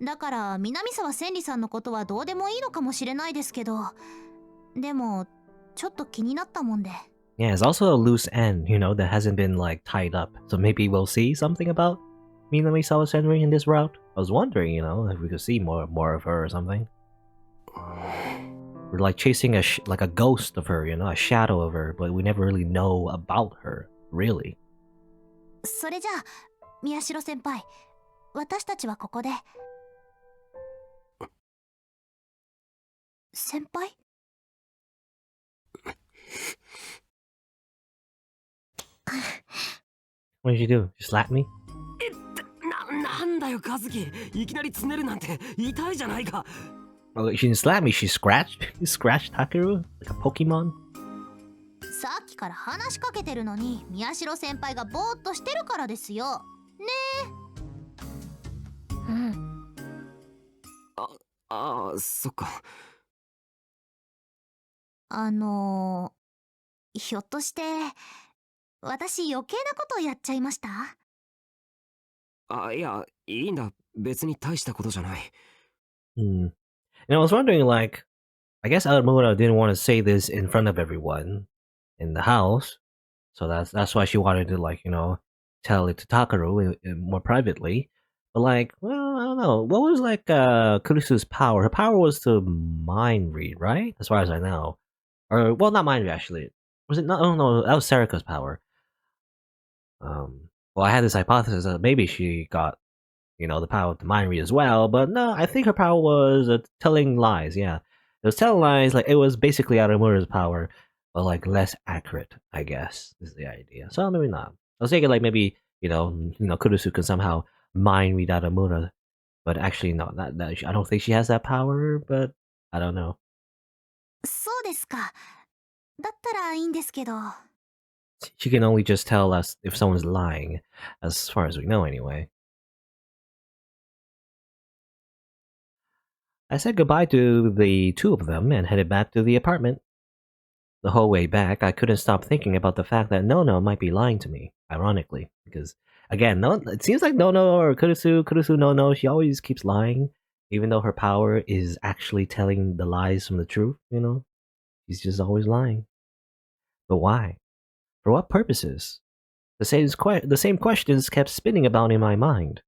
だから南沢千里さんのことはどうでもいいのかもしれないですけど、でもちょっと気になったもんで。 Yeah, it's also a loose end, that hasn't been, tied up. So maybe we'll see something about Minamisawa Senri in this route. I was wondering, if we could see more of her or something. We're chasing a ghost of her, a shadow of her, but we never really know about her, really. それじゃあ宮代先輩、私たちはここで。先輩？ What did she do? She slapped me? なんだよ和樹、いきなりつねるなんて痛いじゃないか。 Oh, she didn't slap me, she scratched? She scratched Takeru? Like a Pokemon? さっきから話しかけてるのに宮代先輩がぼーっとしてるからですよ。ねえ。うん。ああ、そっか。ひょっとして私余計なことやっちゃいました？あ、いや、いいんだ。別に大したことじゃない。And I was wondering, like, I guess Aomura didn't want to say this in front of everyone in the house, so that's why she wanted to, like, tell it to Takaru more privately. But like, well, I don't know. What was like Kurisu's power? Her power was to mind read, right? As far as I know, or well, not mind read actually. Was it not? Oh no, that was Sarika's power. Well, I had this hypothesis that maybe she got the power to mind read as well, but no, I think her power was telling lies. Yeah, it was telling lies. Like it was basically Aomura's power, but like less accurate. I guess is the idea. So maybe not. I was thinking like maybe Kurisu can somehow mind read Aomura, but actually no, that I don't think she has that power. But I don't know. そうですか。だったらいいんですけど。She can only just tell us if someone's lying, as far as we know anyway. I said goodbye to the two of them and headed back to the apartment. The whole way back, I couldn't stop thinking about the fact that Nono might be lying to me, ironically. Because, again, no, it seems like Nono or Kurusu Nono, she always keeps lying, even though her power is actually telling the lies from the truth, She's just always lying. But why? For what purposes? The same questions kept spinning about in my mind.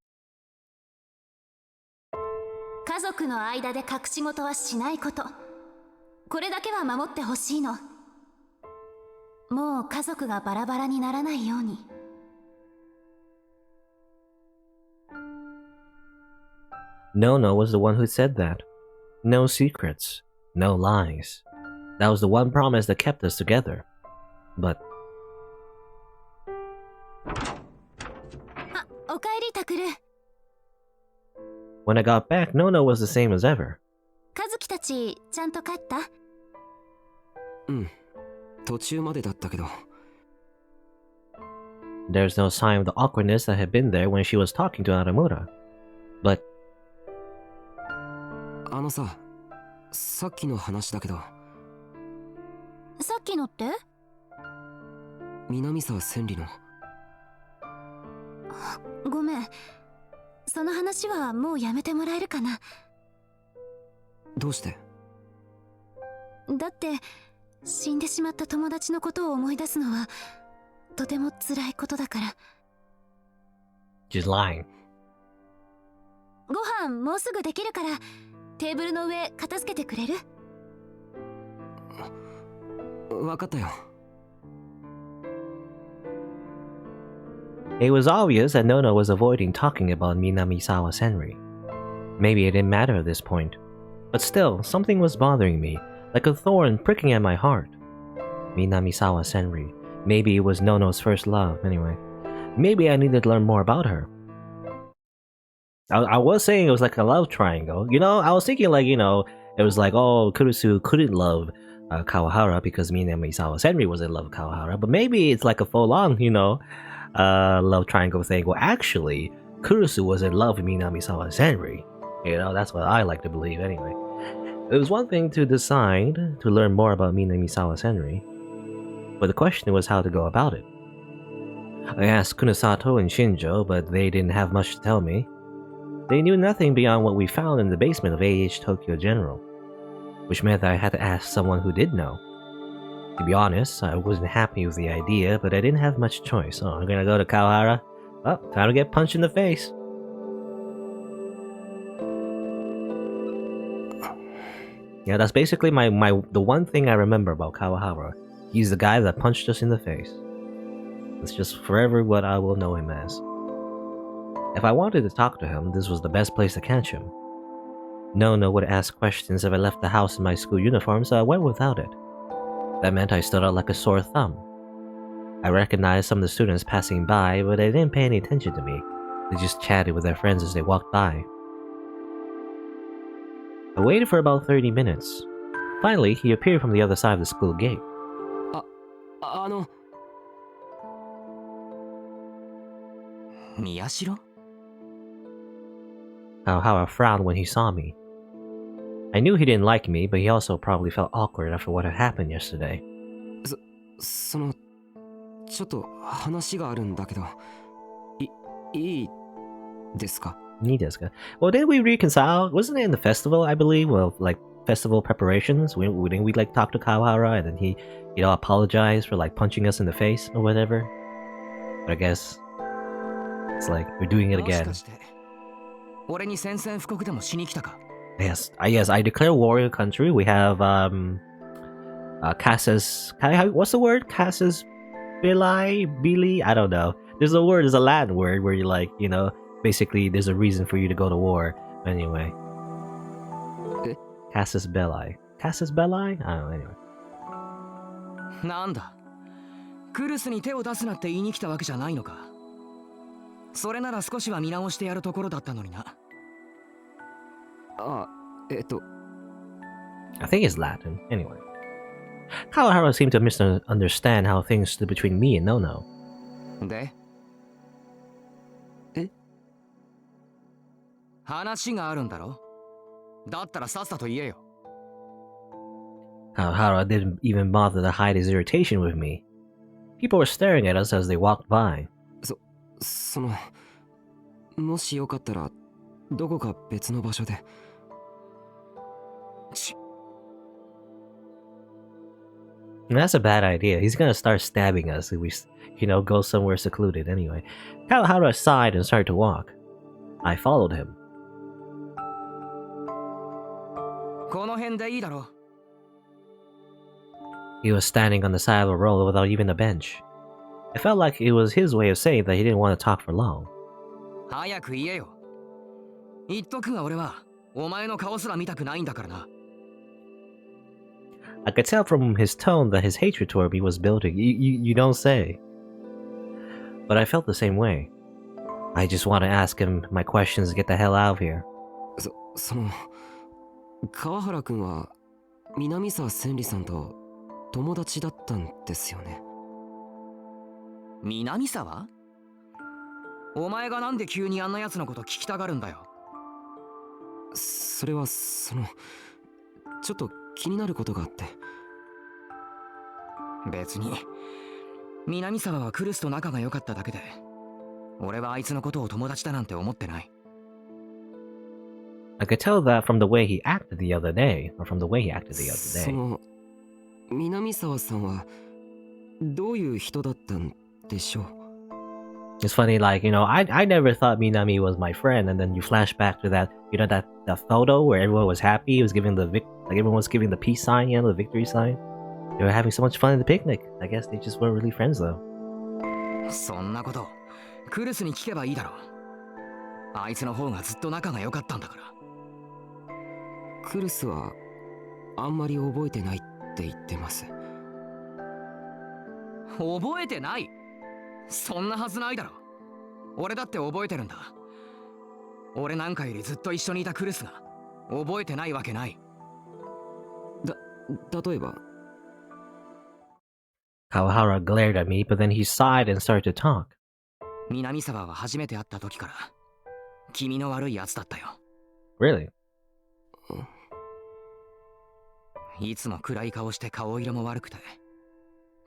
家族の間で隠し事はしないこと。これだけは守ってほしいの。もう家族がバラバラにならないように。Nono was the one who said that. No secrets, no lies. That was the one promise that kept us together. But あ、おかえりタクル。when I got back, Nono was the same as ever. 和樹たちちゃんと帰った？うん、途中までだったけど。There's no sign of the awkwardness that had been there when she was talking to Aomura. But あのさ、さっきの話だけど。さっきのって？南沢千里の。ごめん。その話はもうやめてもらえるかな。どうして？だって死んでしまった友達のことを思い出すのはとても辛いことだから。she's lying. ご飯もうすぐできるからテーブルの上片付けてくれる？わかったよ。It was obvious that Nono was avoiding talking about Minamisawa Senri. Maybe it didn't matter at this point, but still, something was bothering me, like a thorn pricking at my heart. Minamisawa Senri. Maybe it was Nono's first love, anyway. Maybe I needed to learn more about her. I was saying it was like a love triangle. I was thinking like, it was like, oh, Kurusu couldn't love Kawahara because Minamisawa Senri was in love with Kawahara, but maybe it's like a full-on, love triangle thing. Well, actually, Kurusu was in love with Minamisawa Senri. That's what I like to believe anyway. It was one thing to decide to learn more about Minamisawa Senri, but the question was how to go about it. I asked Kunasato and Shinjo, but they didn't have much to tell me. They knew nothing beyond what we found in the basement of AH Tokyo General, which meant that I had to ask someone who did know. To be honest, I wasn't happy with the idea, but I didn't have much choice. I'm gonna go to Kawahara. Oh, time to get punched in the face. Yeah, that's basically the one thing I remember about Kawahara. He's the guy that punched us in the face. It's just forever what I will know him as. If I wanted to talk to him, this was the best place to catch him. Nono would ask questions if I left the house in my school uniform, so I went without it. That meant I stood out like a sore thumb. I recognized some of the students passing by, but they didn't pay any attention to me. They just chatted with their friends as they walked by. I waited for about 30 minutes. Finally, he appeared from the other side of the school gate. 宮代 Kawahara frowned when he saw me. I knew he didn't like me, but he also probably felt awkward after what had happened yesterday. そのちょっと話があるんだけどいいですか Well, didn't we reconcile? Wasn't it in the festival, I believe? Well, like festival preparations? Didn't we like talk to Kawahara and then he, apologized for like punching us in the face or whatever? But I guess it's like we're doing it again. もしかして俺に宣戦布告でもしに来たか Yes, I declare warrior country. We have Casas. What's the word? Casas Billy? I don't know. There's a Latin word where you're like, basically there's a reason for you to go to war. Anyway. Casas Belli. Casas Belli? I don't know, anyway. なんだクルスに手を出すなって言いに来たわけじゃないのかそれなら少しは見直してやるところだったのにな I think it's Latin. Anyway. Kawahara seemed to misunderstand how things stood between me and Nono. で話があるんだろだったらさっさと言えよ Kawahara didn't even bother to hide his irritation with me. People were staring at us as they walked by. そのもしよかったらどこか別の場所で That's a bad idea. He's gonna start stabbing us if we, go somewhere secluded anyway. Kawahara sighed and started to walk. I followed him. この辺でいいだろ He was standing on the side of a road without even a bench. I felt like it was his way of saying that he didn't want to talk for long. 早く言えよ言っとくが俺はお前の顔すら見たくないんだからな I could tell from his tone that his hatred toward me was building. You don't say. But I felt the same way. I just want to ask him my questions and get the hell out of here. その川原君は南沢千里さんと友達だったんですよね南沢お前がなんで急にあんな奴のこと聞きたがるんだよそれはちょっと気になることがあって別に南沢はクルスと仲が良かっただけで俺はあいつのことを友達だなんて思ってない I could tell that from the way he acted the other day. Or from the way he acted the other day. その南沢さんはどういう人だったんでしょう It's funny, like, I never thought Minami was my friend, and then you flash back to that, that photo where everyone was happy, it was giving everyone was giving the peace sign, the victory sign. They were having so much fun at the picnic. I guess they just weren't really friends though. そんなことクルスに聞けばいいだろうあいつの方がずっと仲が良かったんだからクルスはあんまり覚えてないって言ってます覚えてないそんなはずないだろ俺だって覚えてるんだ俺なんかよりずっと一緒にいたクルスが覚えてないわけない例えば Kawahara glared at me, but then he sighed and started to talk. 南沢は初めて会った時から気味の悪いやつだったよ Really? いつも暗い顔して顔色も悪くて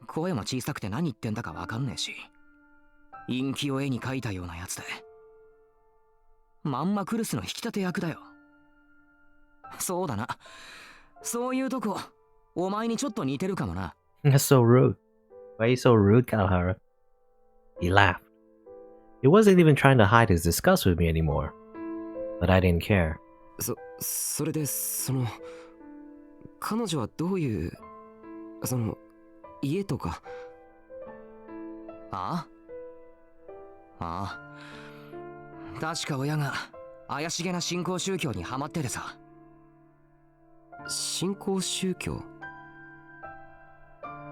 声も小さくて何言ってんだかわかんねえし陰気を絵に描いたようなやつでまんまクルスの引き立て役だよそうだなそういうとこお前にちょっと似てるかもな That's so rude. Why are you so rude, Kawahara? He laughed. He wasn't even trying to hide his disgust with me anymore. But I didn't care. それで彼女はどういう家とかああ確か親が怪しげな新興宗教にハマっててさ新興宗教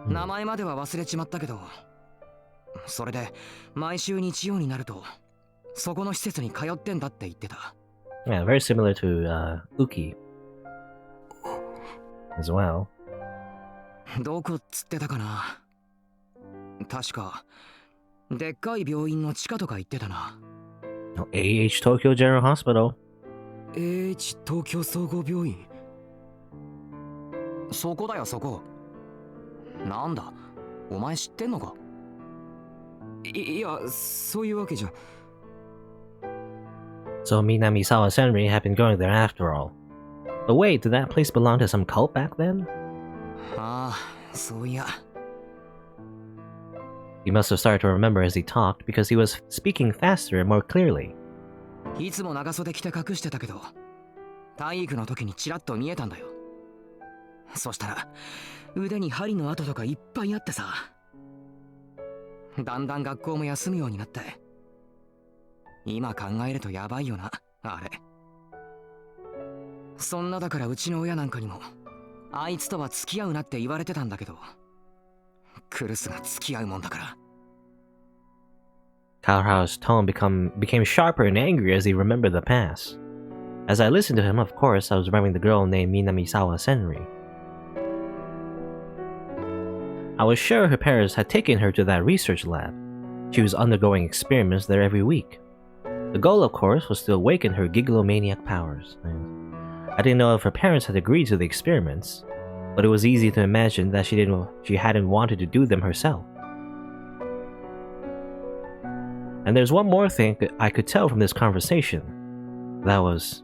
名前までは忘れちまったけどそれで毎週日曜になるとそこの施設に通ってんだって言ってた。 Yeah, very similar to Uki as well. どこっつってたかな。確かでっかい病院の地下とか言ってたな。 Oh, AH Tokyo General Hospital. AH 東京総合病院。そこだよ、そこ。なんだ、お前知ってんのか。いや、そういうわけじゃ。 So Minamisawa Senri had been going there after all. But wait, did that place belong to some cult back then? ああ、そういや。 He must have started to remember as he talked because he was speaking faster and more clearly. いつも長袖着て隠してたけど、体育の時にチラッと見えたんだよ。そしたら腕に針の跡とかいっぱいあってさ。だんだん学校も休むようになって、今考えるとやばいよな、あれ。そんなだからうちの親なんかにもあいつとは付き合うなって言われてたんだけど、クルスが付き合うもんだから。 Kaoharu's tone became sharper and angry as he remembered the past. As I listened to him, of course, I was remembering the girl named Minamisawa Senri. I was sure her parents had taken her to that research lab. She was undergoing experiments there every week. The goal, of course, was to awaken her gigalomaniac powers. I didn't know if her parents had agreed to the experiments, but it was easy to imagine that she hadn't wanted to do them herself. And there's one more thing I could tell from this conversation. That was...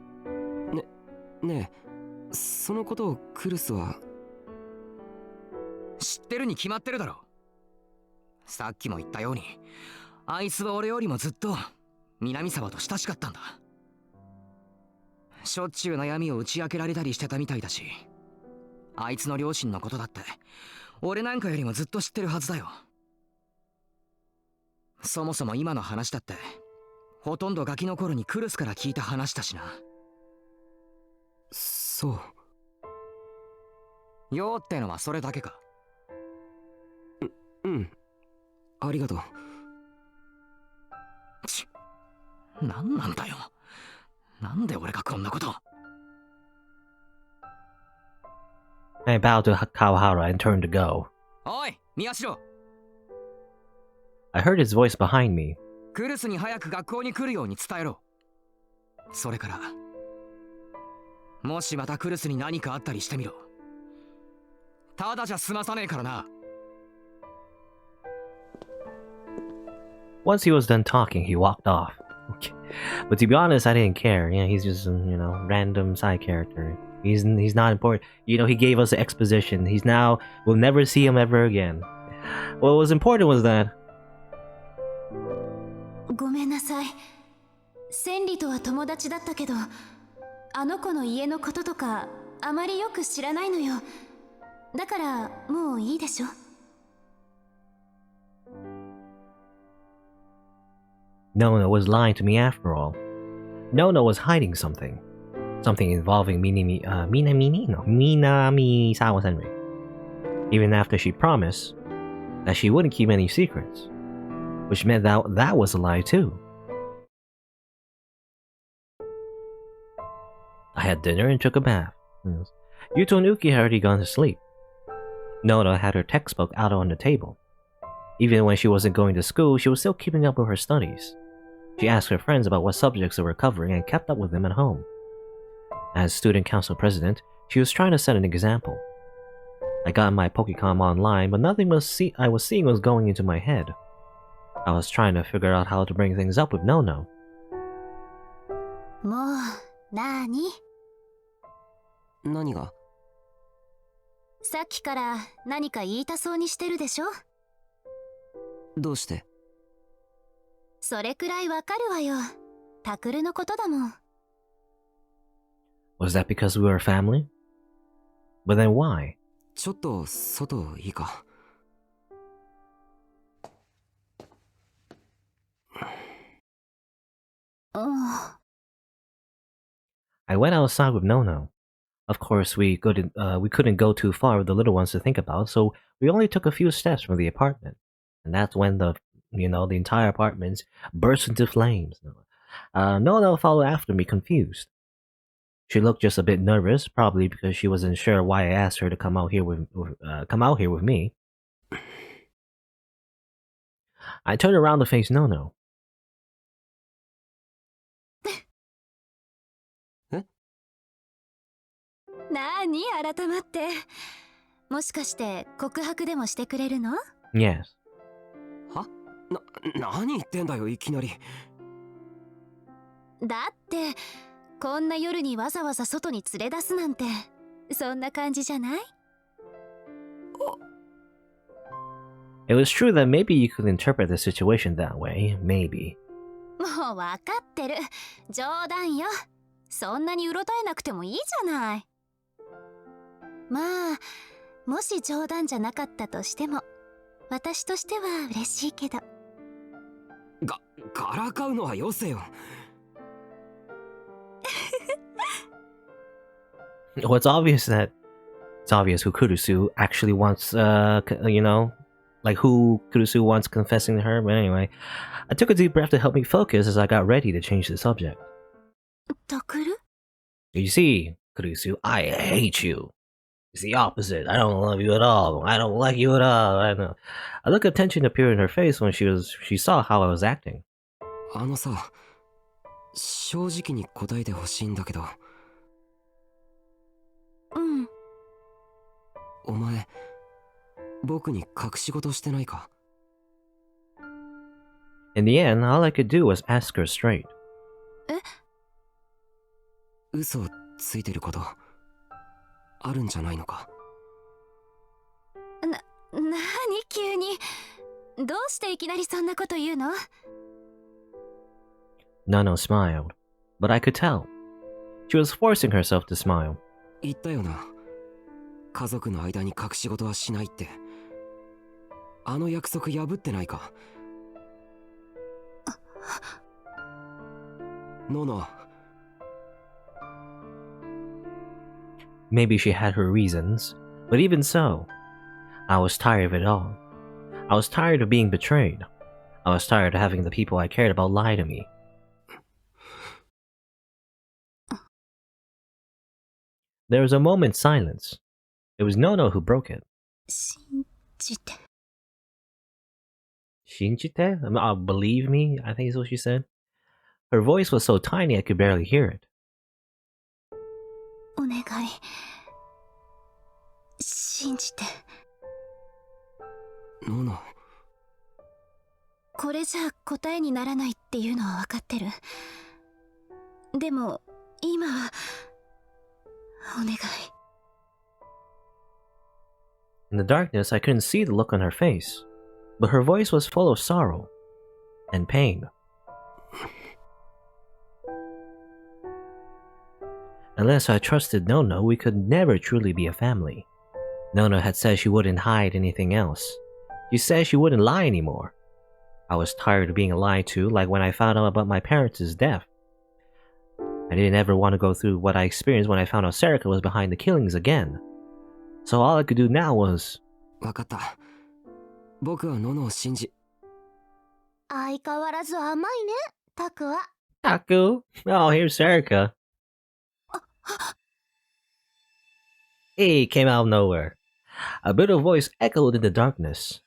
ねえ、そのことをクルスは。知ってるに決まってるだろ。さっきも言ったように、あいつは俺よりもずっと南沢と親しかったんだ。しょっちゅう悩みを打ち明けられたりしてたみたいだし、あいつの両親のことだって俺なんかよりもずっと知ってるはずだよ。そもそも今の話だってほとんどガキの頃にクルスから聞いた話だしな。そう。よってのはそれだけか。うん。ありがとう。なんなんだよ。なんで俺がこんなこと。 I bowed to Kawahara and turned to go. おい、宮代。 I heard his voice behind me. クルスに早く学校に来るように伝えろ。それから、もしまたクルスに何かあったりしてみろ。ただじゃ済まさねえからな。 Once he was done talking, he walked off. But to be honest, I didn't care. Yeah, he's just random side character. He's not important. He gave us the exposition. We'll never see him ever again. What was important was that... ごめんなさい。千里とは友達だったけど、あの子の家のこととかあまりよく知らないのよ。だからもういいでしょ。Nono was lying to me after all. Nono was hiding something. Something involving Minamisawa Senri. Even after she promised that she wouldn't keep any secrets. Which meant that was a lie too. I had dinner and took a bath. Yuto and Uki had already gone to sleep. Nono had her textbook out on the table. Even when she wasn't going to school, she was still keeping up with her studies. She asked her friends about what subjects they were covering and kept up with them at home. As student council president, she was trying to set an example. I got my Pokecom online, but nothing I was seeing was going into my head. I was trying to figure out how to bring things up with Nono. もう、なーに？何が？さっきから何か言いたそうにしてるでしょ？どうして？それくらいわかるわよ。タクルのことだもん。Was that because we were family? But then why? ちょっと外いいか。I went outside with Nono. Of course, we couldn't go too far with the little ones to think about, so we only took a few steps from the apartment. And that's when the the entire apartment burst into flames. Nono followed after me, confused. She looked just a bit nervous, probably because she wasn't sure why I asked her to come out here with me. I turned around to face Nono. なに改まって。もしかして告白でもしてくれるの？ Yes. は？何言ってんだよ、いきなり。だってこんな夜にわざわざ外に連れ出すなんてそんな感じじゃない？ It was true that maybe you could interpret the situation that way, maybe. もうわかってる。冗談よ。そんなにうろたえなくてもいいじゃない。まあ、もし冗談じゃなかったとしても、私としては嬉しいけど。からかうのはよせよ。Well, it's obvious who Kurusu actually wants, like who Kurusu wants confessing to her. But anyway, I took a deep breath to help me focus as I got ready to change the subject. とくる？ You see, Kurusu, I hate you. It's the opposite. I don't love you at all. I don't like you at all. I know. A look of tension appeared in her face when she saw how I was acting. さ、正直に答えてほしいんだけど。うん。お前、僕に隠し事してないか？ In the end, all I could do was ask her straight. え？嘘ついてることあるんじゃないのか？なに急に。どうしていきなりそんなこと言うの？ Nono smiled, but I could tell. She was forcing herself to smile. 言ったよな。家族の間に隠し事はしないって。あの約束破ってないか？ノノ。Maybe she had her reasons, but even so, I was tired of it all. I was tired of being betrayed. I was tired of having the people I cared about lie to me. There was a moment's silence. It was Nono who broke it. 信じて。 Shinjite? Believe me, I think is what she said. Her voice was so tiny I could barely hear it. お願い。信じて。ノノ。これじゃ答えにならないっていうのは分かってる。でも今はお願い。 In the darkness, I couldn't see the look on her face, but her voice was full of sorrow and pain. Unless I trusted Nono, we could never truly be a family. Nono had said she wouldn't hide anything else. She said she wouldn't lie anymore. I was tired of being lied to, like when I found out about my parents' death. I didn't ever want to go through what I experienced when I found out Serika was behind the killings again. So all I could do now was... わかった。僕はノノを信じ。相変わらず甘いね、タクは。Taku? Oh, here's Serika. He came out of nowhere. A bitter voice echoed in the darkness.